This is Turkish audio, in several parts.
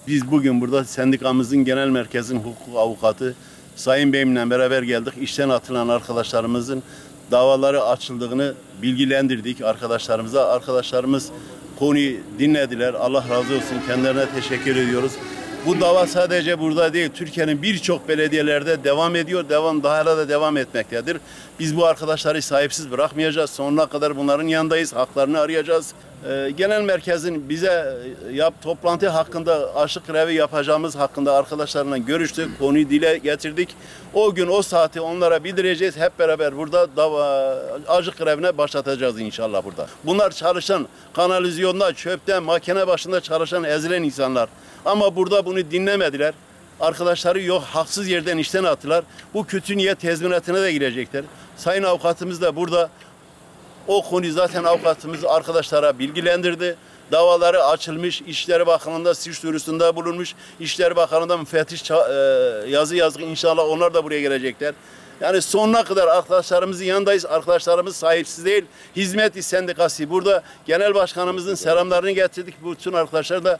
Biz bugün burada sendikamızın genel merkezin hukuk avukatı Sayın Bey'imle beraber geldik. İşten atılan arkadaşlarımızın davaları açıldığını bilgilendirdik arkadaşlarımıza. Arkadaşlarımız konuyu dinlediler. Allah razı olsun. Kendilerine teşekkür ediyoruz. Bu dava sadece burada değil, Türkiye'nin birçok belediyelerde devam ediyor. Daha da devam etmektedir. Biz bu arkadaşları sahipsiz bırakmayacağız. Sonuna kadar bunların yanındayız. Haklarını arayacağız. Genel merkezin bize toplantı hakkında, açlık grevi yapacağımız hakkında arkadaşlarla görüştük. Konuyu dile getirdik. O gün o saati onlara bildireceğiz. Hep beraber burada açlık grevine başlatacağız inşallah burada. Bunlar çalışan, kanalizyonda, çöpte, makine başında çalışan, ezilen insanlar. Ama burada bunu dinlemediler. Arkadaşları yok, haksız yerden işten attılar. Bu kötü niyet tezminatına da girecekler. Sayın avukatımız da burada. O konuyu zaten avukatımız arkadaşlara bilgilendirdi. Davaları açılmış, İçişleri Bakanlığı'nda suç duyurusunda bulunmuş. İçişleri Bakanlığı'nda müfettiş yazı yazdık. İnşallah onlar da buraya gelecekler. Yani sonuna kadar arkadaşlarımızın yanındayız. Arkadaşlarımız sahipsiz değil. Hizmet İş Sendikası burada. Genel Başkanımızın selamlarını getirdik. Bütün arkadaşlar da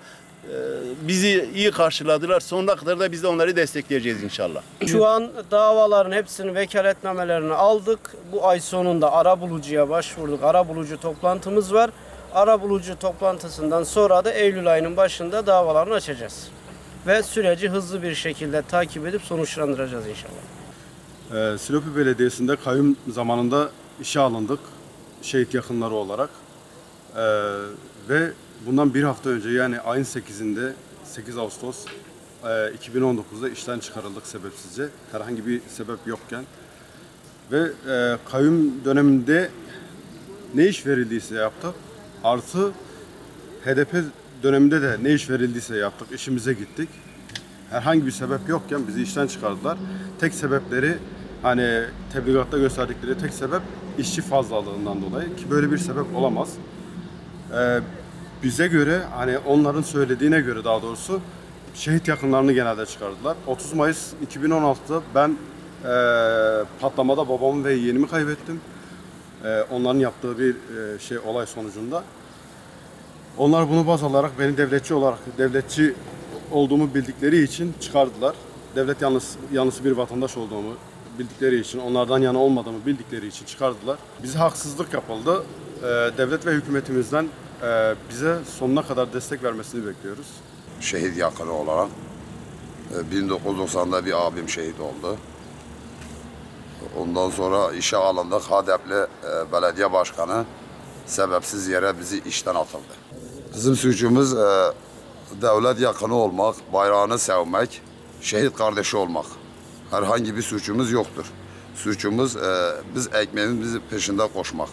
bizi iyi karşıladılar. Sonuna kadar da biz de onları destekleyeceğiz inşallah. Şu an davaların hepsinin vekaletnamelerini aldık. Bu ay sonunda arabulucuya başvurduk. Arabulucu toplantımız var. Arabulucu toplantısından sonra da Eylül ayının başında davalarını açacağız. Ve süreci hızlı bir şekilde takip edip sonuçlandıracağız inşallah. Silopi Belediyesi'nde kayyum zamanında işe alındık. Şehit yakınları olarak. Ve bundan bir hafta önce, yani ayın 8'inde, 8 Ağustos 2019'da işten çıkarıldık sebepsizce. Herhangi bir sebep yokken. Ve kayyum döneminde ne iş verildiyse yaptık. Artı HDP döneminde de ne iş verildiyse yaptık. İşimize gittik. Herhangi bir sebep yokken bizi işten çıkardılar. Tek sebepleri, hani tebligatta gösterdikleri tek sebep işçi fazlalığından dolayı, ki böyle bir sebep olamaz. Bize göre, hani onların söylediğine göre daha doğrusu, şehit yakınlarını genelde çıkardılar. 30 Mayıs 2016'da ben patlamada babamı ve yeğenimi kaybettim. Onların yaptığı bir olay sonucunda. Onlar bunu baz alarak beni devletçi olduğumu bildikleri için çıkardılar. Devlet yanlısı bir vatandaş olduğumu bildikleri için, onlardan yana olmadığımı bildikleri için çıkardılar. Bize haksızlık yapıldı. Devlet ve hükümetimizden bize sonuna kadar destek vermesini bekliyoruz. Şehit yakını olarak 1990'da bir abim şehit oldu. Ondan sonra işe alındık. HDP'li belediye başkanı sebepsiz yere bizi işten atıldı. Bizim suçumuz devlet yakını olmak, bayrağını sevmek, şehit kardeşi olmak. Herhangi bir suçumuz yoktur. Suçumuz biz ekmeğimizin peşinde koşmak.